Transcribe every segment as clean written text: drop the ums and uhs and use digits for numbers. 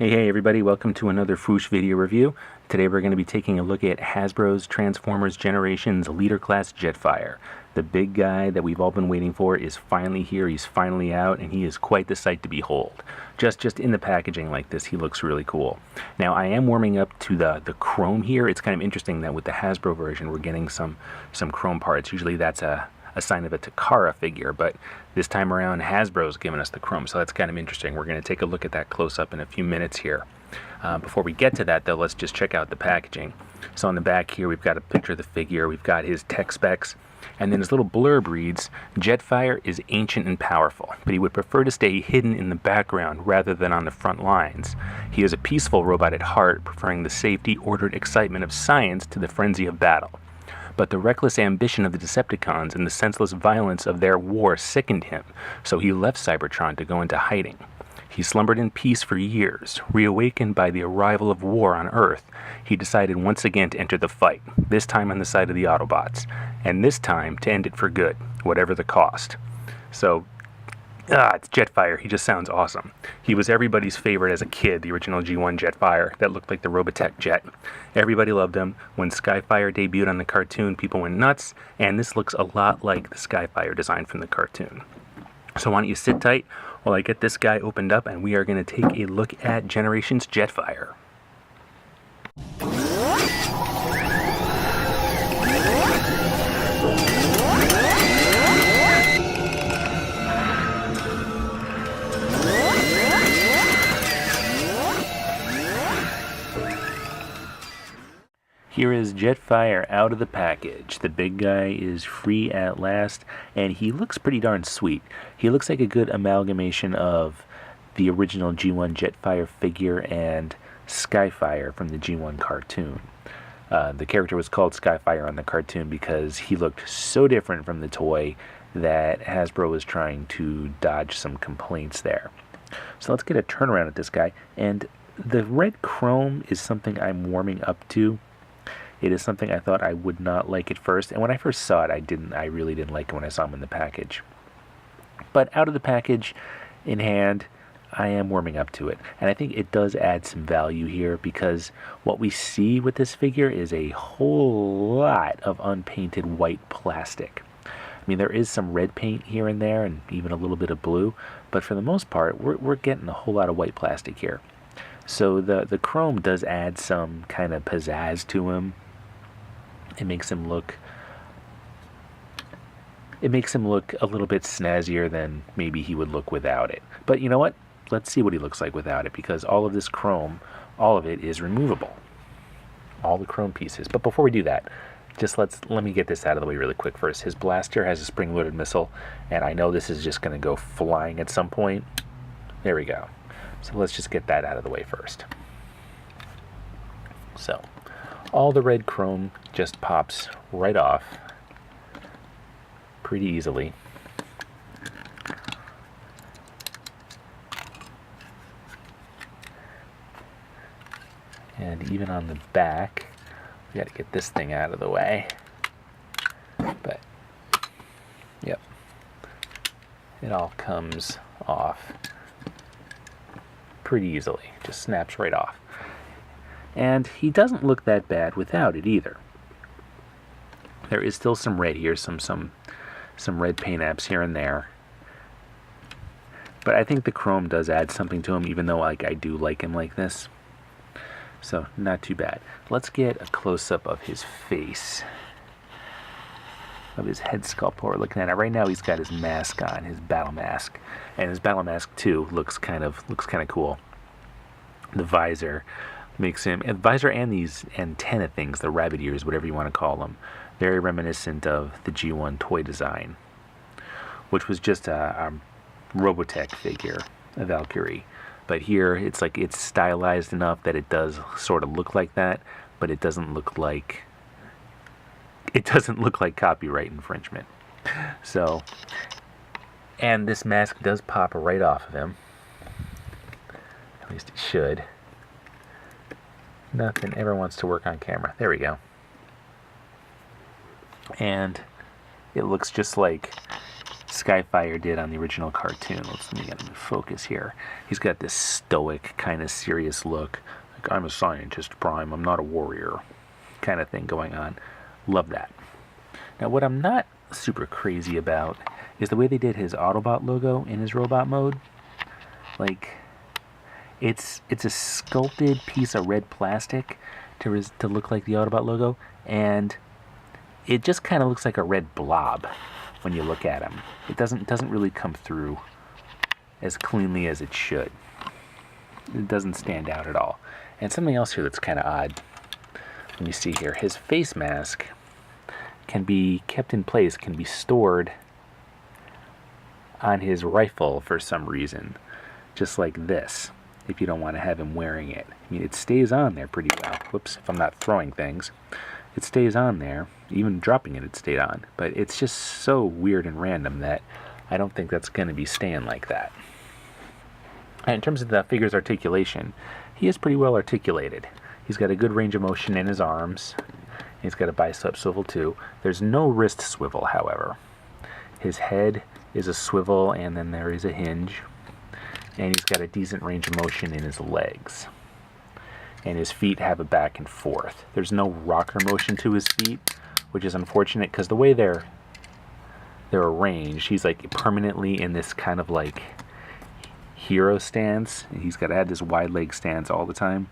Hey everybody, welcome to another Foosh video review. Today we're going to be taking a look at Hasbro's Transformers Generations Leader Class Jetfire. The big guy that we've all been waiting for is finally here, he's finally out, and he is quite the sight to behold. Just in the packaging like this, he looks really cool. Now I am warming up to the chrome here. It's kind of interesting that with the Hasbro version we're getting some chrome parts. Usually that's a sign of a Takara figure, but this time around Hasbro's given us the chrome, so that's kind of interesting. We're going to take a look at that close up in a few minutes here. Before we get to that though, let's just check out the packaging. So on the back here we've got a picture of the figure, we've got his tech specs, and then his little blurb reads, "Jetfire is ancient and powerful, but he would prefer to stay hidden in the background rather than on the front lines. He is a peaceful robot at heart, preferring the safety, ordered excitement of science to the frenzy of battle. But the reckless ambition of the Decepticons and the senseless violence of their war sickened him, so he left Cybertron to go into hiding. He slumbered in peace for years. Reawakened by the arrival of war on Earth, he decided once again to enter the fight, this time on the side of the Autobots, and this time to end it for good, whatever the cost." So, it's Jetfire. He just sounds awesome. He was everybody's favorite as a kid, the original G1 Jetfire that looked like the Robotech jet. Everybody loved him. When Skyfire debuted on the cartoon, people went nuts, and this looks a lot like the Skyfire design from the cartoon. So why don't you sit tight while I get this guy opened up, and we are going to take a look at Generations Jetfire. Here is Jetfire out of the package. The big guy is free at last, and he looks pretty darn sweet. He looks like a good amalgamation of the original G1 Jetfire figure and Skyfire from the G1 cartoon. The character was called Skyfire on the cartoon because he looked so different from the toy that Hasbro was trying to dodge some complaints there. So let's get a turnaround at this guy, and the red chrome is something I'm warming up to. It is something I thought I would not like at first, and when I first saw it, I really didn't like it when I saw him in the package. But out of the package, in hand, I am warming up to it, and I think it does add some value here because what we see with this figure is a whole lot of unpainted white plastic. I mean, there is some red paint here and there, and even a little bit of blue, but for the most part, we're getting a whole lot of white plastic here. So the chrome does add some kind of pizzazz to him. It makes him look a little bit snazzier than maybe he would look without it. But you know what? Let's see what he looks like without it, because all of this chrome, all of it is removable. All the chrome pieces. But before we do that, just let me get this out of the way really quick first. His blaster has a spring-loaded missile, and I know this is just going to go flying at some point. There we go. So let's just get that out of the way first. So, all the red chrome just pops right off pretty easily. And even on the back, we got to get this thing out of the way. But, yep, it all comes off pretty easily. Just snaps right off. And he doesn't look that bad without it either. There is still some red here, some red paint apps here and there. But I think the chrome does add something to him, even though I do like him like this. So, not too bad. Let's get a close-up of his face. Of his head sculpt while we're looking at it. Right now he's got his mask on, his battle mask. And his battle mask too looks kind of cool. The visor makes him, visor and these antenna things, the rabbit ears, whatever you want to call them, very reminiscent of the G1 toy design, which was just a Robotech figure, a Valkyrie. But here it's like it's stylized enough that it does sort of look like that, but it doesn't look like copyright infringement. So, and this mask does pop right off of him. At least it should. Nothing ever wants to work on camera. There we go. And it looks just like Skyfire did on the original cartoon. Let me get him to focus here. He's got this stoic, kind of serious look. Like, I'm a scientist, Prime, I'm not a warrior, kind of thing going on. Love that. Now, what I'm not super crazy about is the way they did his Autobot logo in his robot mode. Like, it's a sculpted piece of red plastic to look like the Autobot logo, and it just kind of looks like a red blob when you look at him. It doesn't really come through as cleanly as it should. It doesn't stand out at all. And something else here that's kind of odd. Let me see here. His face mask can be kept in place, can be stored on his rifle for some reason, just like this, if you don't want to have him wearing it. I mean, it stays on there pretty well. Whoops, if I'm not throwing things. It stays on there. Even dropping it stayed on. But it's just so weird and random that I don't think that's going to be staying like that. And in terms of the figure's articulation, he is pretty well articulated. He's got a good range of motion in his arms. He's got a bicep swivel too. There's no wrist swivel, however. His head is a swivel, and then there is a hinge. And he's got a decent range of motion in his legs. And his feet have a back and forth. There's no rocker motion to his feet, which is unfortunate because the way they're arranged, he's like permanently in this kind of like hero stance. He's got to have this wide leg stance all the time,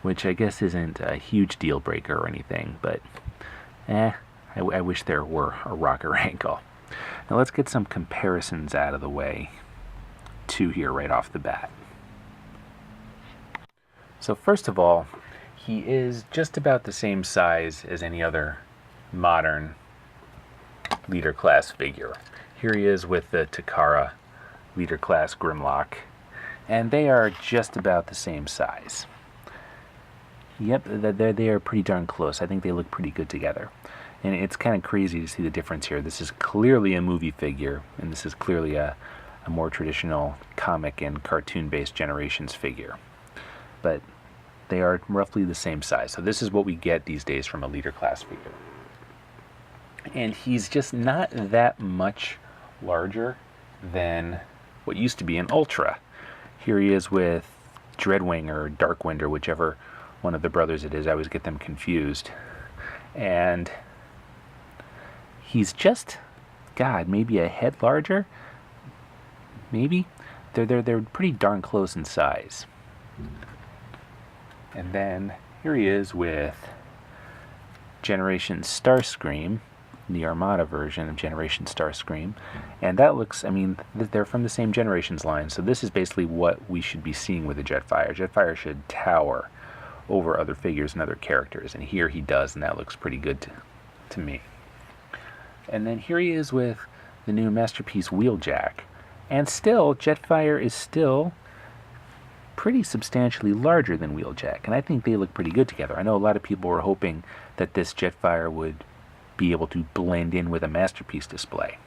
which I guess isn't a huge deal breaker or anything, but I wish there were a rocker ankle. Now let's get some comparisons out of the way too here right off the bat. So first of all, he is just about the same size as any other modern leader class figure. Here he is with the Takara leader class Grimlock, and they are just about the same size. Yep, they are pretty darn close. I think they look pretty good together. And it's kind of crazy to see the difference here. This is clearly a movie figure, and this is clearly a more traditional comic and cartoon-based Generations figure. But they are roughly the same size. So this is what we get these days from a leader class figure. And he's just not that much larger than what used to be an Ultra. Here he is with Dreadwing or Darkwind or whichever one of the brothers it is. I always get them confused. And he's just, God, maybe a head larger? Maybe? They're pretty darn close in size. And then here he is with Generation Starscream, the Armada version of Generation Starscream. And that looks, I mean, they're from the same Generations line, so this is basically what we should be seeing with the Jetfire. Jetfire should tower over other figures and other characters, and here he does, and that looks pretty good to me. And then here he is with the new Masterpiece Wheeljack. And still, Jetfire is still pretty substantially larger than Wheeljack, and I think they look pretty good together. I know a lot of people were hoping that this Jetfire would be able to blend in with a Masterpiece display.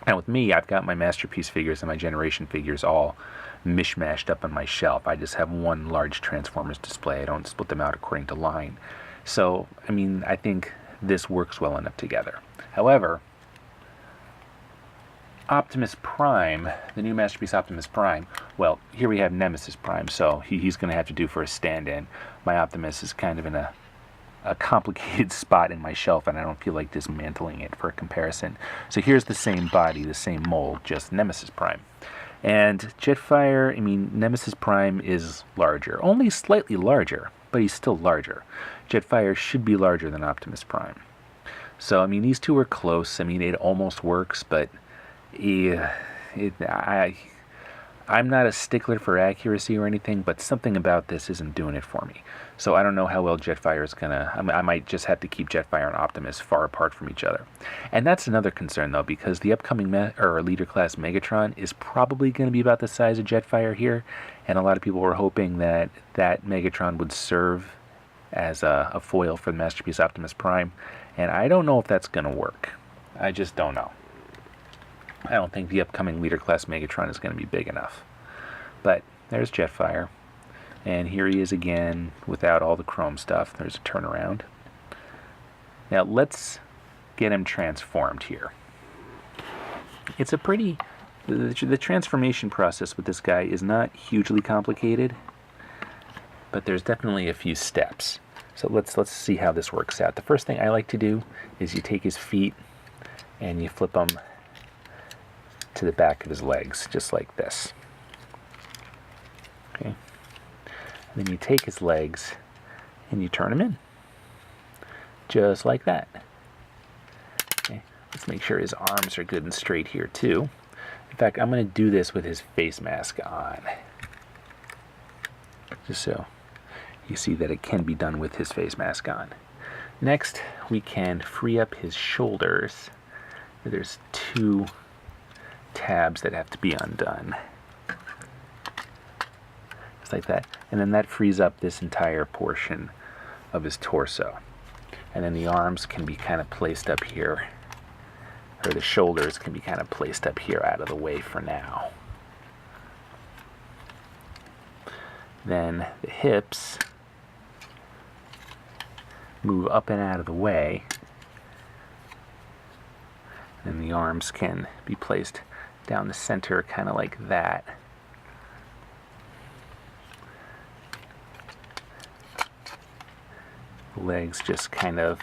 Now with me, I've got my Masterpiece figures and my Generation figures all mishmashed up on my shelf. I just have one large Transformers display. I don't split them out according to line. So, I mean, I think this works well enough together. However, Optimus Prime, the new Masterpiece Optimus Prime, well, here we have Nemesis Prime, so he's going to have to do for a stand-in. My Optimus is kind of in a complicated spot in my shelf, and I don't feel like dismantling it for a comparison. So here's the same body, the same mold, just Nemesis Prime. And Jetfire, I mean, Nemesis Prime is larger, only slightly larger, but he's still larger. Jetfire should be larger than Optimus Prime. So, I mean, these two are close. I mean, it almost works, but I'm not a stickler for accuracy or anything, but something about this isn't doing it for me. So I don't know how well Jetfire is gonna. I might just have to keep Jetfire and Optimus far apart from each other. And that's another concern, though, because the upcoming leader class Megatron is probably going to be about the size of Jetfire here, and a lot of people were hoping that that Megatron would serve as a foil for the Masterpiece Optimus Prime, and I don't know if that's going to work. I just don't know. I don't think the upcoming leader class Megatron is going to be big enough. But there's Jetfire. And here he is again without all the chrome stuff. There's a turnaround. Now let's get him transformed here. It's a pretty, the transformation process with this guy is not hugely complicated, but there's definitely a few steps. So let's see how this works out. The first thing I like to do is you take his feet and you flip them to the back of his legs, just like this. Okay. And then you take his legs and you turn them in, just like that. Okay. Let's make sure his arms are good and straight here too. In fact, I'm going to do this with his face mask on, just so you see that it can be done with his face mask on. Next, we can free up his shoulders. There's 2 tabs that have to be undone. Just like that. And then that frees up this entire portion of his torso. And then the arms can be kind of placed up here, or the shoulders can be kind of placed up here out of the way for now. Then the hips move up and out of the way, and the arms can be placed down the center, kind of like that. The legs just kind of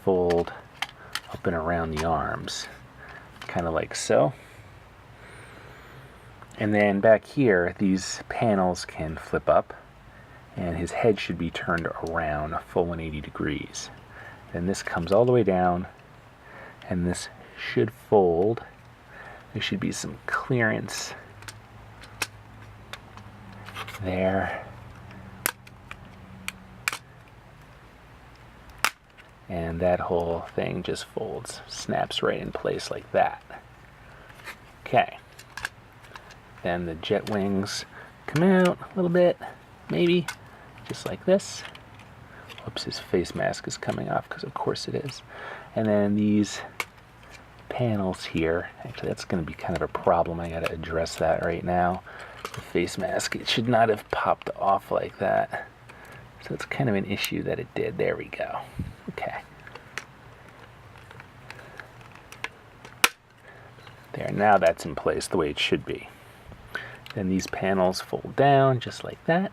fold up and around the arms, kind of like so. And then back here, these panels can flip up, and his head should be turned around a full 180 degrees. Then this comes all the way down, and this should fold. There should be some clearance there. And that whole thing just folds, snaps right in place like that. Okay. Then the jet wings come out a little bit, maybe, just like this. Whoops, his face mask is coming off, because of course it is. And then these panels here, actually that's going to be kind of a problem. I got to address that right now. The face mask, it should not have popped off like that. So it's kind of an issue that it did. There we go. Okay. There, now that's in place the way it should be. Then these panels fold down just like that.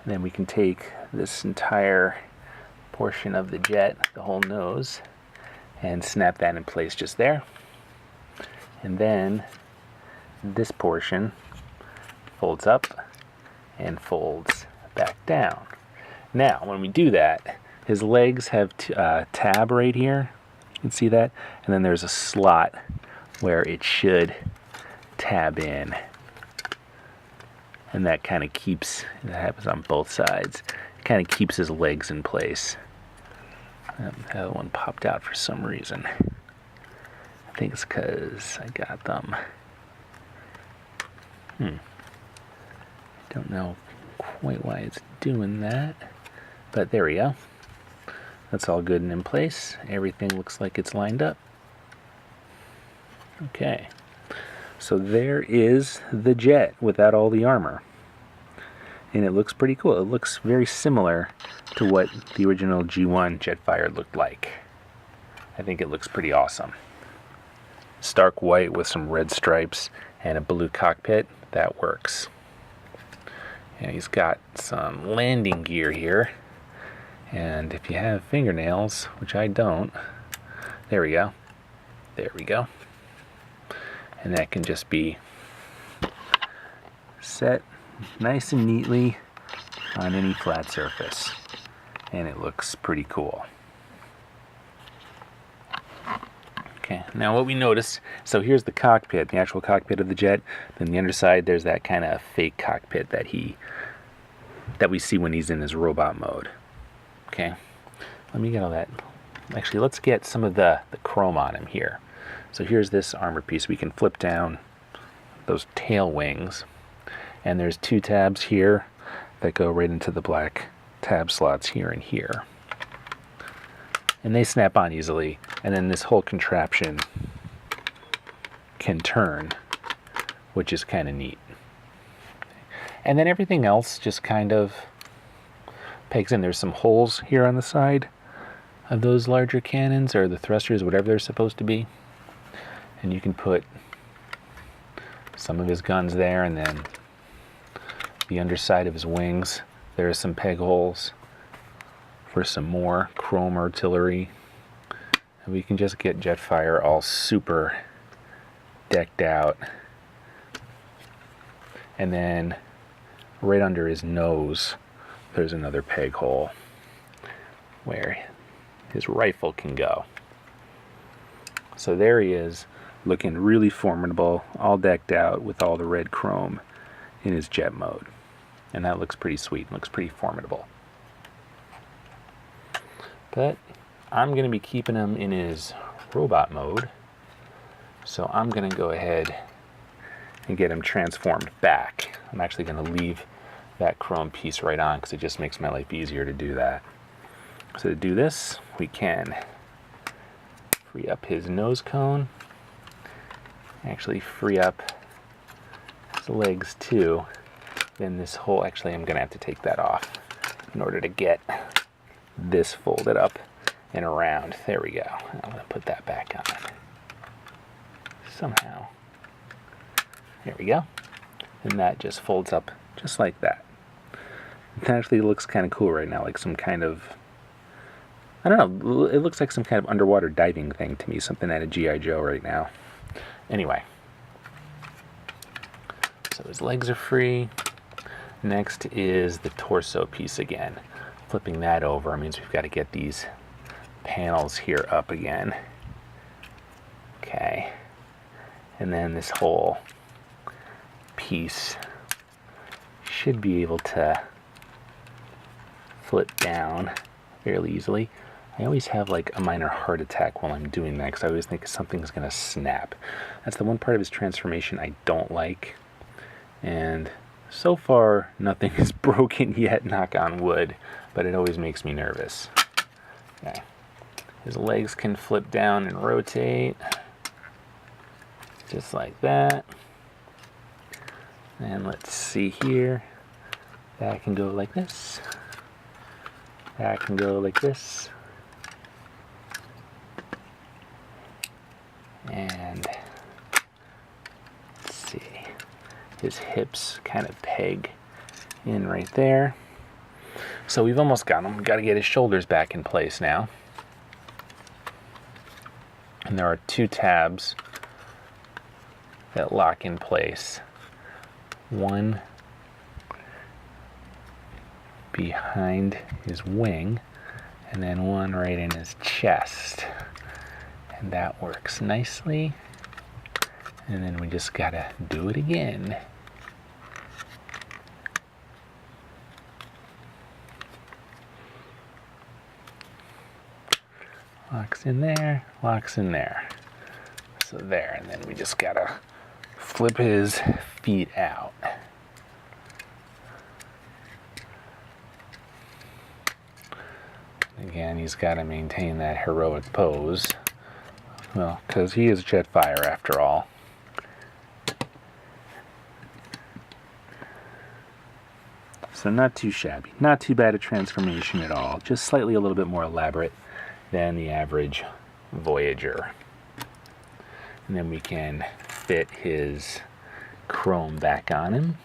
And then we can take this entire portion of the jet, the whole nose, and snap that in place just there. And then this portion folds up and folds back down. Now, when we do that, his legs have a tab right here. You can see that. And then there's a slot where it should tab in. And that kind of keeps, that happens on both sides, it kind of keeps his legs in place. The other one popped out for some reason. I think it's because I got them. Don't know quite why it's doing that, but there we go. That's all good and in place. Everything looks like it's lined up. Okay. So there is the jet without all the armor. And it looks pretty cool. It looks very similar to what the original G1 Jetfire looked like. I think it looks pretty awesome. Stark white with some red stripes and a blue cockpit, that works. And he's got some landing gear here. And if you have fingernails, which I don't, there we go. There we go. And that can just be set nice and neatly on any flat surface. And it looks pretty cool. Okay, now what we notice, so here's the cockpit, the actual cockpit of the jet. Then the underside, there's that kind of fake cockpit that we see when he's in his robot mode. Okay, let me get all that. Actually, let's get some of the chrome on him here. So here's this armor piece. We can flip down those tail wings, and there's 2 tabs here that go right into the black tab slots here and here. And they snap on easily, and then this whole contraption can turn, which is kind of neat. And then everything else just kind of pegs in. There's some holes here on the side of those larger cannons, or the thrusters, whatever they're supposed to be. And you can put some of his guns there, and then the underside of his wings, there are some peg holes for some more chrome artillery. And we can just get Jetfire all super decked out. And then right under his nose, there's another peg hole where his rifle can go. So there he is, looking really formidable, all decked out with all the red chrome in his jet mode. And that looks pretty sweet, looks pretty formidable. But I'm going to be keeping him in his robot mode, so I'm going to go ahead and get him transformed back. I'm actually going to leave that chrome piece right on because it just makes my life easier to do that. So to do this, we can free up his nose cone, actually free up his legs too. Then this whole, actually I'm going to have to take that off in order to get this folded up and around. There we go. I'm going to put that back on somehow. There we go. And that just folds up just like that. It actually looks kind of cool right now, like some kind of, I don't know, it looks like some kind of underwater diving thing to me, something out of G.I. Joe right now. Anyway, so his legs are free. Next is the torso piece again. Flipping that over means we've got to get these panels here up again. Okay. And then this whole piece should be able to flip down fairly easily. I always have like a minor heart attack while I'm doing that because I always think something's going to snap. That's the one part of his transformation I don't like. And so far, nothing is broken yet, knock on wood, but it always makes me nervous. Okay. His legs can flip down and rotate, just like that. And let's see here. That can go like this. That can go like this. And let's see. His hips kind of peg in right there. So we've almost got him. We've got to get his shoulders back in place now. And there are two tabs that lock in place. One behind his wing, and then one right in his chest. And that works nicely. And then we just gotta do it again. Locks in there, locks in there. So there, and then we just gotta flip his feet out. Again, he's gotta maintain that heroic pose. Well, because he is Jetfire after all. So not too shabby, not too bad a transformation at all, just slightly a little bit more elaborate than the average Voyager. And then we can fit his chrome back on him.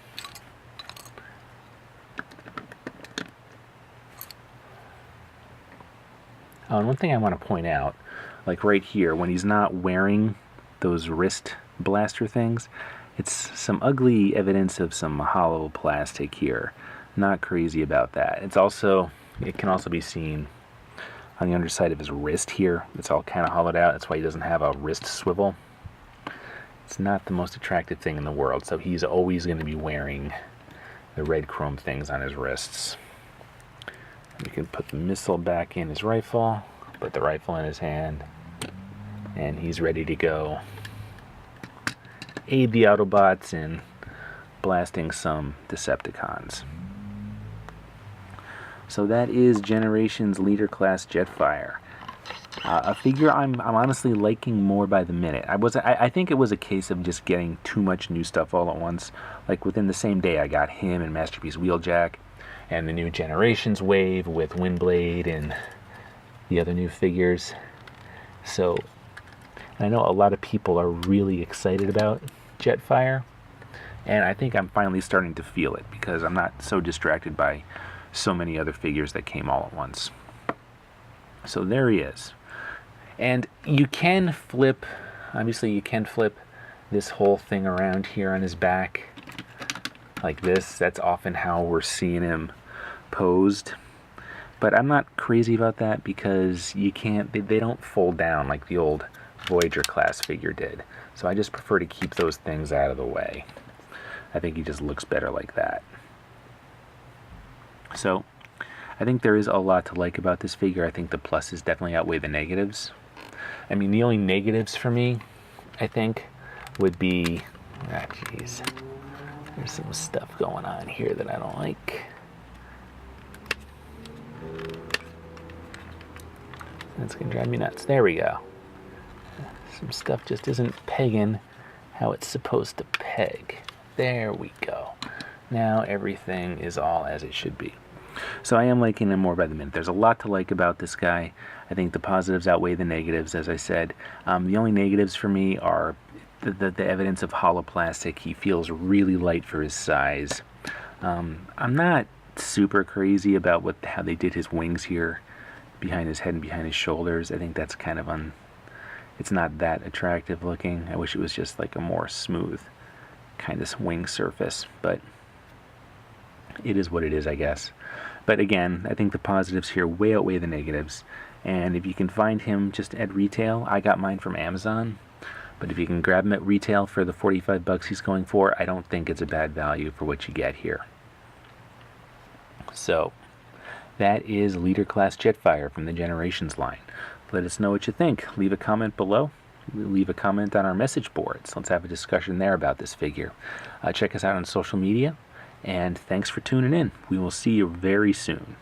Oh, and one thing I want to point out, like right here, when he's not wearing those wrist blaster things, it's some ugly evidence of some hollow plastic here. Not crazy about that. It's also, it can also be seen on the underside of his wrist here. It's all kind of hollowed out. That's why he doesn't have a wrist swivel. It's not the most attractive thing in the world, so he's always going to be wearing the red chrome things on his wrists. We can put the missile back in his rifle, put the rifle in his hand, and he's ready to go aid the Autobots in blasting some Decepticons. So that is Generations Leader Class Jetfire. A figure I'm honestly liking more by the minute. I think it was a case of just getting too much new stuff all at once. Like within the same day I got him and Masterpiece Wheeljack and the new Generations wave with Windblade and the other new figures. So I know a lot of people are really excited about Jetfire, and I think I'm finally starting to feel it because I'm not so distracted by so many other figures that came all at once. So there he is. And you can flip, obviously you can flip this whole thing around here on his back like this. That's often how we're seeing him posed. But I'm not crazy about that because you can't, they don't fold down like the old Voyager class figure did. So I just prefer to keep those things out of the way. I think he just looks better like that. So I think there is a lot to like about this figure. I think the pluses definitely outweigh the negatives. I mean, the only negatives for me, I think, would be, geez, there's some stuff going on here that I don't like. That's gonna drive me nuts. There we go. Some stuff just isn't pegging how it's supposed to peg. There we go. Now everything is all as it should be. So I am liking him more by the minute. There's a lot to like about this guy. I think the positives outweigh the negatives, as I said. The only negatives for me are the evidence of holoplastic. He feels really light for his size. I'm not super crazy about how they did his wings here, behind his head and behind his shoulders. I think that's kind of it's not that attractive looking. I wish it was just like a more smooth kind of wing surface, but it is what it is, I guess. But again, I think the positives here way outweigh the negatives. And if you can find him just at retail, I got mine from Amazon, but if you can grab him at retail for the 45 bucks he's going for, I don't think it's a bad value for what you get here. So that is Leader Class Jetfire from the Generations line. Let us know what you think. Leave a comment below. Leave a comment on our message boards. Let's have a discussion there about this figure. Check us out on social media. And thanks for tuning in. We will see you very soon.